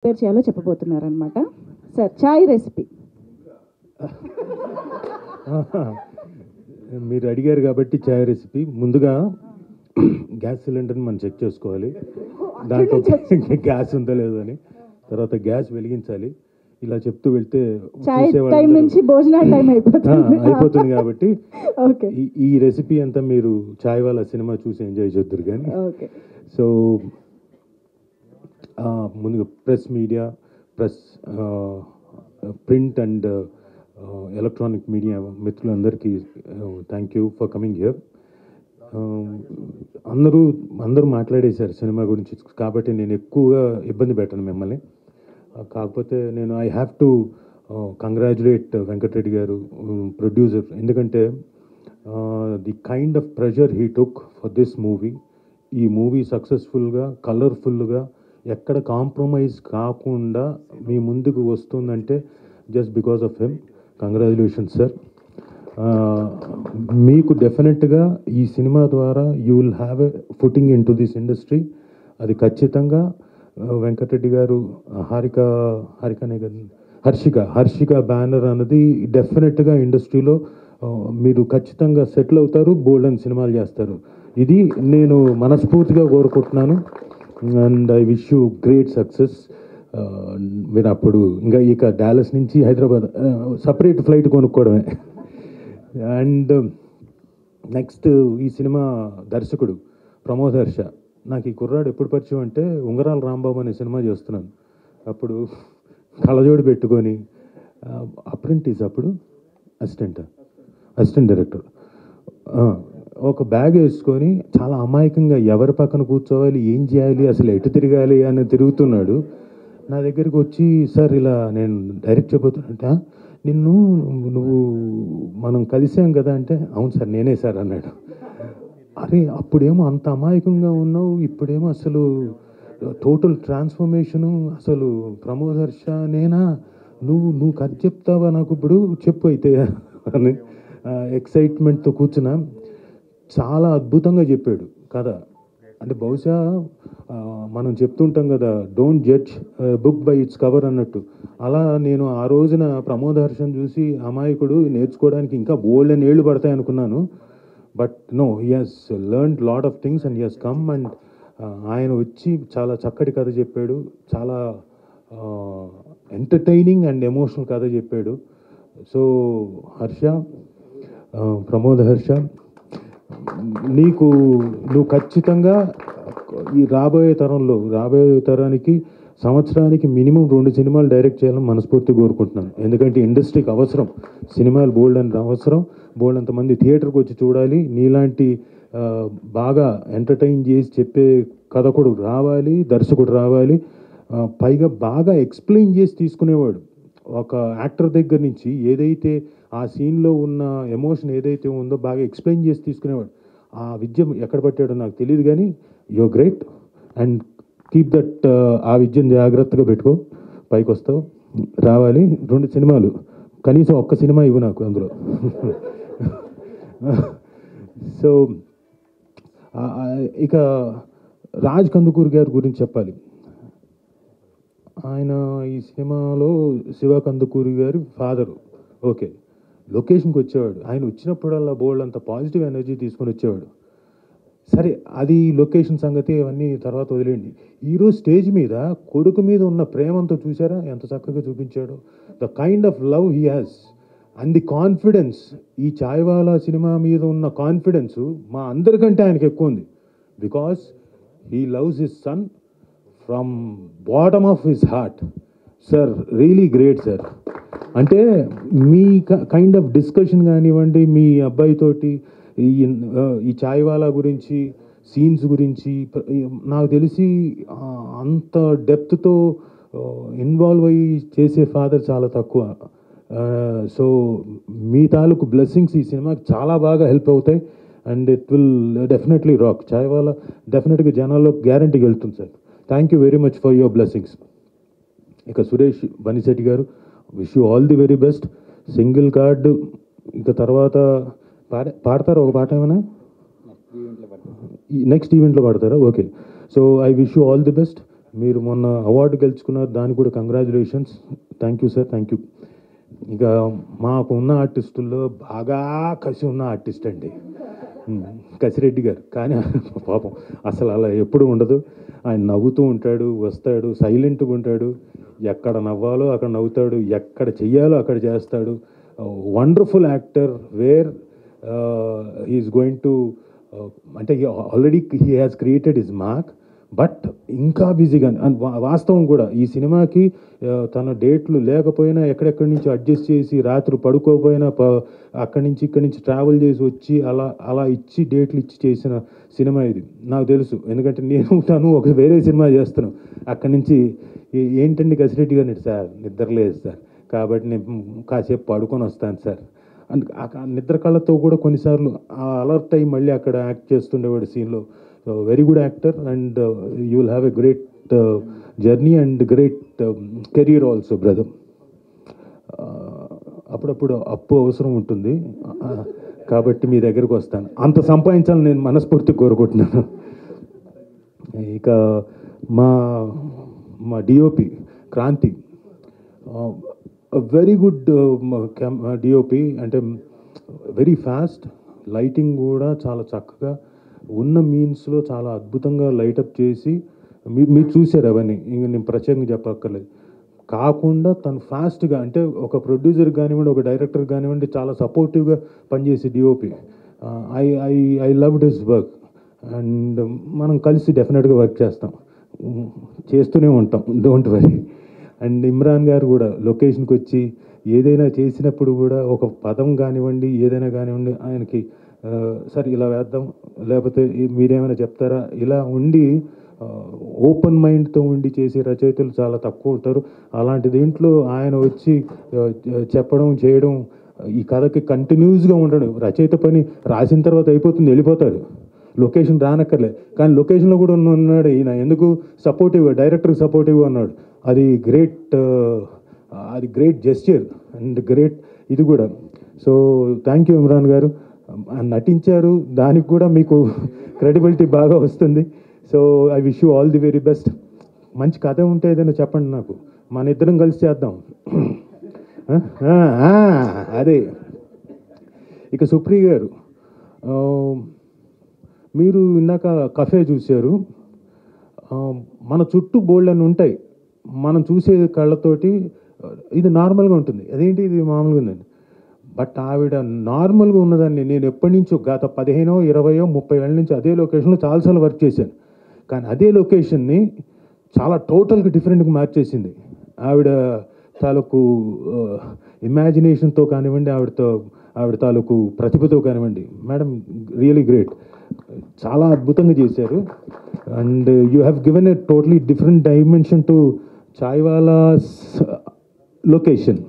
Prepare చేయాలో చెప్పబోతున్నారనమాట. Sir, చాయ్ recipe. మీరు అడిగారు కాబట్టి చాయ్ రెసిపీ. ముందుగా గ్యాస్ సిలిండర్ని మనం చెక్ చేసుకోవాలి, దాంట్లో గ్యాస్ ఉందో లేదో అని. తర్వాత గ్యాస్ వెలిగించాలి. ఇలా చెప్తూ వెళ్తే చాయ్ టైం నుంచి భోజనాల టైం అయిపోతుంది కాబట్టి ఓకే, ఈ రెసిపీ అంతా మీరు చాయ్ వాళ్ళ సినిమా చూసి ఎంజాయ్ చేద్దరు కానీ. ఓకే. సో ముందుగా press media, press print and electronic media మిత్రులందరికీ thank you for coming here. అందరూ మాట్లాడేశారు సినిమా గురించి కాబట్టి నేను ఎక్కువగా ఇబ్బంది పెట్టను మిమ్మల్ని. కాకపోతే నేను I have to congratulate Venkatareddy garu, producer. ఎందుకంటే the kind of pressure he took for this movie. ఈ మూవీ సక్సెస్ఫుల్గా, కలర్ఫుల్గా, ఎక్కడ కాంప్రమైజ్ కాకుండా మీ ముందుకు వస్తుందంటే just because of him. Congratulations sir. మీకు డెఫినెట్గా ఈ సినిమా ద్వారా you will have a footing into this industry. అది ఖచ్చితంగా వెంకటరెడ్డి గారు, హర్షిక బ్యానర్ అన్నది డెఫినెట్గా ఇండస్ట్రీలో మీరు ఖచ్చితంగా సెటిల్ అవుతారు, బోల్డ్ అని సినిమాలు చేస్తారు. ఇది నేను మనస్ఫూర్తిగా కోరుకుంటున్నాను. And I wish you great success. మీరు అప్పుడు ఇక డాలస్ నుంచి హైదరాబాద్ సపరేట్ ఫ్లైట్ కొనుక్కోవడమే. అండ్ నెక్స్ట్ ఈ సినిమా దర్శకుడు ప్రమోద్ హర్ష. నాకు ఈ కుర్రాడు ఎప్పుడు పరిచయం అంటే ఉంగరాల రాంబాబు అనే సినిమా చేస్తున్నాను. అప్పుడు కళ్ళజోడు పెట్టుకొని అప్రెంటిస్, అప్పుడు అసిస్టెంట్ డైరెక్టర్, ఒక బ్యాగ్ వేసుకొని చాలా అమాయకంగా ఎవరి పక్కన కూర్చోవాలి, ఏం చేయాలి, అసలు ఎటు తిరగాలి అని తిరుగుతున్నాడు. నా దగ్గరికి వచ్చి, సార్ ఇలా నేను డైరెక్ట్ చెప్పబోతున్నట్ట, నువ్వు మనం కలిసాం కదా అంటే, అవును సార్ నేనే సార్ అన్నాడు. అరే అప్పుడేమో అంత అమాయకంగా ఉన్నావు, ఇప్పుడేమో అసలు టోటల్ ట్రాన్స్ఫర్మేషను. అసలు ప్రమోద్ హర్ష నేనా, నువ్వు కథ చెప్తావా నాకు, ఇప్పుడు చెప్పు అయితే అని ఎక్సైట్మెంట్తో కూర్చున్నా. చాలా అద్భుతంగా చెప్పాడు కథ. అంటే బహుశా మనం చెప్తుంటాం కదా, don't judge book by its cover అన్నట్టు. అలా నేను ఆ రోజున ప్రమోద్ హర్షను చూసి అమాయకుడు నేర్చుకోవడానికి ఇంకా బోల్డ్ అని ఏళ్ళు పడతాయి అనుకున్నాను. But no, he has learned lot of things and he has come. And ఆయన వచ్చి చాలా చక్కటి కథ చెప్పాడు, చాలా ఎంటర్టైనింగ్ అండ్ ఎమోషనల్ కథ చెప్పాడు. సో హర్ష, ప్రమోద్ హర్ష, నువ్వు ఖచ్చితంగా ఈ రాబోయే తరానికి సంవత్సరానికి మినిమం 2 సినిమాలు డైరెక్ట్ చేయాలని మనస్ఫూర్తిగా కోరుకుంటున్నాను. ఎందుకంటే ఇండస్ట్రీకి అవసరం సినిమాలు, బోల్డ్ అంత అవసరం. బోల్డ్ అంతమంది థియేటర్కి వచ్చి చూడాలి. నీలాంటి బాగా ఎంటర్టైన్ చేసి చెప్పే కథకుడు రావాలి, దర్శకుడు రావాలి. పైగా బాగా ఎక్స్ప్లెయిన్ చేసి తీసుకునేవాడు. ఒక యాక్టర్ దగ్గర నుంచి ఏదైతే ఆ సీన్లో ఉన్న ఎమోషన్ ఏదైతే ఉందో బాగా ఎక్స్ప్లెయిన్ చేసి తీసుకునేవాడు. ఆ విద్య ఎక్కడ పట్టాడో నాకు తెలియదు కానీ your great and keep that. ఆ విద్యను జాగ్రత్తగా పెట్టుకో, పైకి వస్తావు, రావాలి. 2 సినిమాలు, కనీసం ఒక్క సినిమా ఇవ్వు నాకు అందులో. సో ఇక రాజ్ కందుకూరి గారి గురించి చెప్పాలి. ఆయన ఈ సినిమాలో శివ కందుకూరి గారి ఫాదరు. ఓకే, లొకేషన్కి వచ్చేవాడు. ఆయన వచ్చినప్పుడల్లా బోల్డ్ అంత పాజిటివ్ ఎనర్జీ తీసుకొని వచ్చేవాడు. సరే, అది లొకేషన్ సంగతి అవన్నీ తర్వాత వదిలేండి. ఈరోజు స్టేజ్ మీద కొడుకు మీద ఉన్న ప్రేమంతో చూసారా ఎంత చక్కగా చూపించాడో. The kind of love he has and the confidence. ఈ చాయ్వాలా సినిమా మీద ఉన్న కాన్ఫిడెన్సు మా అందరికంటే ఆయనకి ఎక్కువ ఉంది. Because he loves his son from bottom of his heart. Sir really great sir. అంటే మీ కైండ్ ఆఫ్ డిస్కషన్ కానివ్వండి, మీ అబ్బాయితోటి ఈ చాయ్వాలా గురించి, సీన్స్ గురించి నాకు తెలిసి అంత డెప్త్తో ఇన్వాల్వ్ అయ్యి చేసే ఫాదర్ చాలా తక్కువ. సో మీ తాలూకు బ్లెస్సింగ్స్ ఈ సినిమాకి చాలా బాగా హెల్ప్ అవుతాయి. And it will definitely rock. Chaiwala డెఫినెట్గా జనాల్లో గ్యారంటీకి వెళ్తుంది sir. Thank you very much for your blessings. ఇక Suresh Banisetti garu, wish you all the very best. Single card ఇంకా తర్వాత పాడతారా ఒక పాట ఏమైనా? నెక్స్ట్ ఈవెంట్లో పాడతారా? Okay. So I wish you all the best. మీరు మొన్న అవార్డు గెలుచుకున్నారు, దానికి కూడా congratulations. Thank you sir, thank you. ఇక మాకు ఉన్న ఆర్టిస్టుల్లో బాగా కసి ఉన్న ఆర్టిస్ట్ అండి కసిరెడ్డి గారు. కానీ పాపం అసలు అలా ఎప్పుడు ఉండదు. ఆయన నవ్వుతూ ఉంటాడు, వస్తాడు, సైలెంట్గా ఉంటాడు. ఎక్కడ నవ్వాలో అక్కడ నవ్వుతాడు, ఎక్కడ చెయ్యాలో అక్కడ చేస్తాడు. Wonderful actor. Where he's going to అంటే already he has created his mark. But ఇంకా బిజీగా వాస్తవం కూడా ఈ సినిమాకి తన డేట్లు లేకపోయినా ఎక్కడెక్కడి నుంచి అడ్జస్ట్ చేసి రాత్రి పడుకోకపోయినా అక్కడి నుంచి ఇక్కడి నుంచి ట్రావెల్ చేసి వచ్చి అలా అలా ఇచ్చి డేట్లు ఇచ్చి చేసిన సినిమా ఇది. నాకు తెలుసు, ఎందుకంటే తను ఒక వేరే సినిమా చేస్తున్నాను. అక్కడి నుంచి ఏంటండి కసిరెడ్డి గారిని, సార్ నిద్రలేదు సార్, కాబట్టి నేను కాసేపు పడుకొని వస్తాను సార్. నిద్ర కళ్ళతో కూడా కొన్నిసార్లు అలర్ట్ అయ్యి మళ్ళీ అక్కడ యాక్ట్ చేస్తుండేవాడు సీన్లో. So very good actor and you will have a great journey and great career also brother. అప్పుడప్పుడు అప్పు అవసరం ఉంటుంది, కాబట్టి మీ దగ్గరకు వస్తాను. అంత సంపాదించాలని నేను మనస్ఫూర్తి కోరుకుంటున్నాను. ఇక మా DOP Kranti, very good DOP. అంటే వెరీ ఫాస్ట్, లైటింగ్ కూడా చాలా చక్కగా ఉన్న మీన్స్లో చాలా అద్భుతంగా లైటప్ చేసి మీరు చూశారు అవన్నీ, ఇంక నేను ప్రత్యేకంగా చెప్పక్కర్లేదు. కాకుండా తను ఫాస్ట్గా, అంటే ఒక ప్రొడ్యూసర్ కానివ్వండి, ఒక డైరెక్టర్ కానివ్వండి, చాలా సపోర్టివ్గా పనిచేసే DOP. I loved his work and మనం కలిసి డెఫినెట్గా వర్క్ చేస్తూనే ఉంటాం, డోంట్ వరీ. అండ్ ఇమ్రాన్ గారు కూడా లొకేషన్కి వచ్చి ఏదైనా చేసినప్పుడు కూడా ఒక పదం కానివ్వండి, ఏదైనా కానివ్వండి, ఆయనకి సార్ ఇలా వేద్దాం, లేకపోతే మీరేమైనా చెప్తారా, ఇలా ఉండి ఓపెన్ మైండ్తో ఉండి చేసే రచయితలు చాలా తక్కువ ఉంటారు. అలాంటి దీంట్లో ఆయన వచ్చి చెప్పడం చేయడం, ఈ కథకి కంటిన్యూస్గా ఉండడం. రచయిత పని రాసిన తర్వాత అయిపోతుంది, వెళ్ళిపోతారు, లొకేషన్ రానక్కర్లే. కానీ లొకేషన్లో కూడా ఉన్నాడు ఈయన, ఎందుకు సపోర్టివ్గా, డైరెక్టర్కి సపోర్టివ్గా ఉన్నాడు. అది గ్రేట్ జెస్చర్ అండ్ గ్రేట్ ఇది కూడా. సో థ్యాంక్ యూ ఇమ్రాన్ గారు. నటించారు, దానికి కూడా మీకు క్రెడిబిలిటీ బాగా వస్తుంది. So I wish you all the very best. మంచి కథ ఉంటే ఏదైనా చెప్పండి నాకు, మన ఇద్దరం కలిసి చేద్దాం. అదే. ఇక సుప్రియ గారు, మీరు ఇందాక కఫే చూశారు. మన చుట్టూ బోల్డ్ అని ఉంటాయి, మనం చూసే కళ్ళతోటి ఇది నార్మల్గా ఉంటుంది, అదేంటి ఇది మామూలుగా ఉందండి. బట్ ఆవిడ నార్మల్గా ఉన్నదాన్ని నేను ఎప్పటి నుంచో గత 15, 20, 30 ఏళ్ళ నుంచి అదే లొకేషన్లో చాలాసార్లు వర్క్ చేశాను. కానీ అదే లొకేషన్ని చాలా టోటల్గా డిఫరెంట్గా మార్చేసింది ఆవిడ. తాలూకు ఇమాజినేషన్తో కానివ్వండి, ఆవిడ తాలూకు ప్రతిభతో కానివ్వండి. మేడం రియలీ గ్రేట్, చాలా అద్భుతంగా చేశారు. And you have given a totally different dimension to chaiwalas location.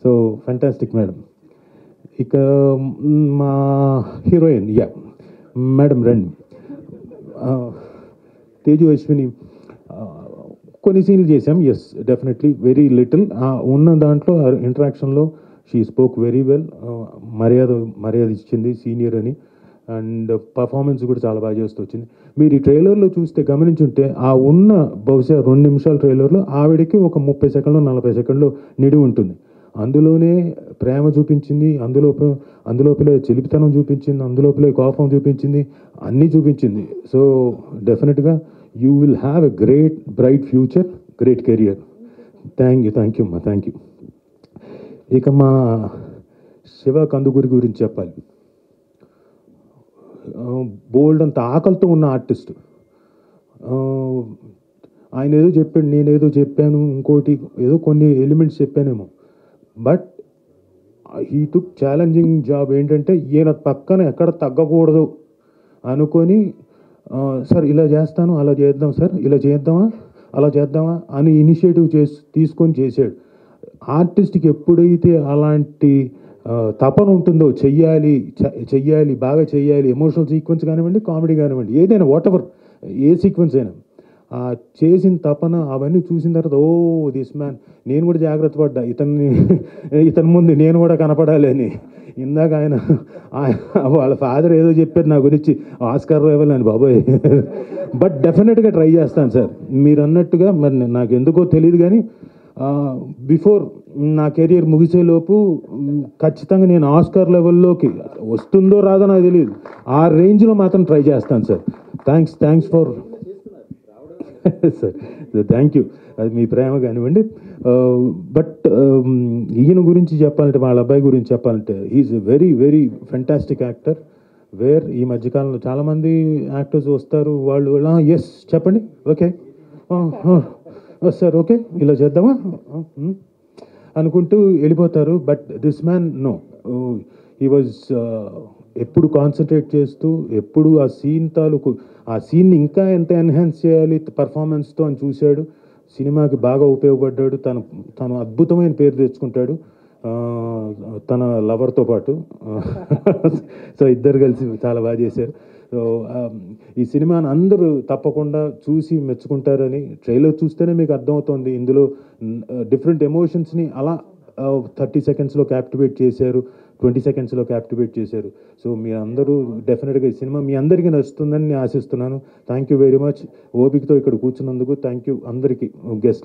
So fantastic madam. ఇక మా హీరోయిన్, మేడం రండి. తేజు అశ్విని కొన్ని సీన్లు చేసాం. ఎస్, డెఫినెట్లీ వెరీ లిటిల్ ఉన్న దాంట్లో ఇంటరాక్షన్లో షీ స్పోక్ వెరీ వెల్. మర్యాద ఇచ్చింది సీనియర్ అని. అండ్ పర్ఫార్మెన్స్ కూడా చాలా బాగా చేస్తూ వచ్చింది. మీరు ఈ ట్రైలర్లో చూస్తే గమనించుంటే ఆ ఉన్న బహుశా 2 నిమిషాల ట్రైలర్లో ఆవిడకి ఒక 30 సెకండ్లు 40 సెకండ్లు నిడి ఉంటుంది. అందులోనే ప్రేమ చూపించింది, అందులోపలే చిలిపితనం చూపించింది, అందులోపలే కోపం చూపించింది, అన్నీ చూపించింది. సో డెఫినెట్గా you will have a great bright future, great career. Thank you అమ్మా, థ్యాంక్ యూ. ఇక మా శివ కందుకూరి గురించి చెప్పాలి. బోల్డ్ అంత ఆకలితో ఉన్న ఆర్టిస్ట్. ఆయన ఏదో చెప్పాడు, నేనేదో చెప్పాను, ఇంకోటి ఏదో కొన్ని ఎలిమెంట్స్ చెప్పానేమో. But he took challenging job. ఏంటంటే ఈయన పక్కన ఎక్కడ తగ్గకూడదు అనుకొని, సార్ ఇలా చేస్తాను, అలా చేద్దాం, సార్ ఇలా చేద్దామా, అలా చేద్దామా అని ఇనిషియేటివ్ తీసుకొని చేశాడు. ఆర్టిస్ట్కి ఎప్పుడైతే అలాంటి తపన ఉంటుందో, చెయ్యాలి, బాగా చెయ్యాలి, ఎమోషనల్ సీక్వెన్స్ కానివ్వండి, కామెడీ కానివ్వండి, ఏదైనా వాట్ ఎవర్ ఏ సీక్వెన్స్ అయినా, ఆ చేసిన తపన అవన్నీ చూసిన తర్వాత ఓ దిస్ మ్యాన్, నేను కూడా జాగ్రత్త పడ్డా ఇతని ముందు నేను కూడా కనపడాలి అని. ఇందాక వాళ్ళ ఫాదర్ ఏదో చెప్పారు నా గురించి, ఆస్కార్ ఇవ్వాలని బాబోయ్. బట్ డెఫినెట్గా ట్రై చేస్తాను సార్ మీరు అన్నట్టుగా. మరి నాకు ఎందుకో తెలియదు కానీ బిఫోర్ నా కెరియర్ ముగిసేలోపు ఖచ్చితంగా నేను ఆస్కార్ లెవెల్లోకి వస్తుందో రాదో నాకు తెలియదు, ఆ రేంజ్లో మాత్రం ట్రై చేస్తాను sir. Thanks for sir, thank you. అది మీ ప్రేమ కానివ్వండి. బట్ ఈయన గురించి చెప్పాలంటే, వాళ్ళ అబ్బాయి గురించి చెప్పాలంటే, is a very very fantastic actor. ఈ మధ్యకాలంలో చాలామంది యాక్టర్స్ వస్తారు, వాళ్ళు ఎస్ చెప్పండి, ఓకే సార్, ఓకే ఇలా చేద్దామా అనుకుంటూ వెళ్ళిపోతారు. But this man no, he was ఎప్పుడు కాన్సన్ట్రేట్ చేస్తూ, ఎప్పుడు ఆ సీన్ తాలూకు, ఆ సీన్ని ఇంకా ఎంత ఎన్హాన్స్ చేయాలి పర్ఫార్మెన్స్తో అని చూశాడు. సినిమాకి బాగా ఉపయోగపడ్డాడు. తను అద్భుతమైన పేరు తెచ్చుకుంటాడు తన లవర్తో పాటు. సో ఇద్దరు కలిసి చాలా బాగా చేశారు. సో ఈ సినిమాని అందరూ తప్పకుండా చూసి మెచ్చుకుంటారని ట్రైలర్ చూస్తేనే మీకు అర్థమవుతుంది. ఇందులో డిఫరెంట్ ఎమోషన్స్ని అలా 30 సెకండ్స్లో క్యాప్టివేట్ చేశారు, 20 సెకండ్స్లో క్యాప్టివేట్ చేశారు. సో మీ అందరూ డెఫినెట్గా ఈ సినిమా మీ అందరికీ నచ్చుతుందని నేను ఆశిస్తున్నాను. థ్యాంక్ యూ వెరీ మచ్ ఓపికతో ఇక్కడ కూర్చున్నందుకు. థ్యాంక్ యూ అందరికీ, గెస్ట్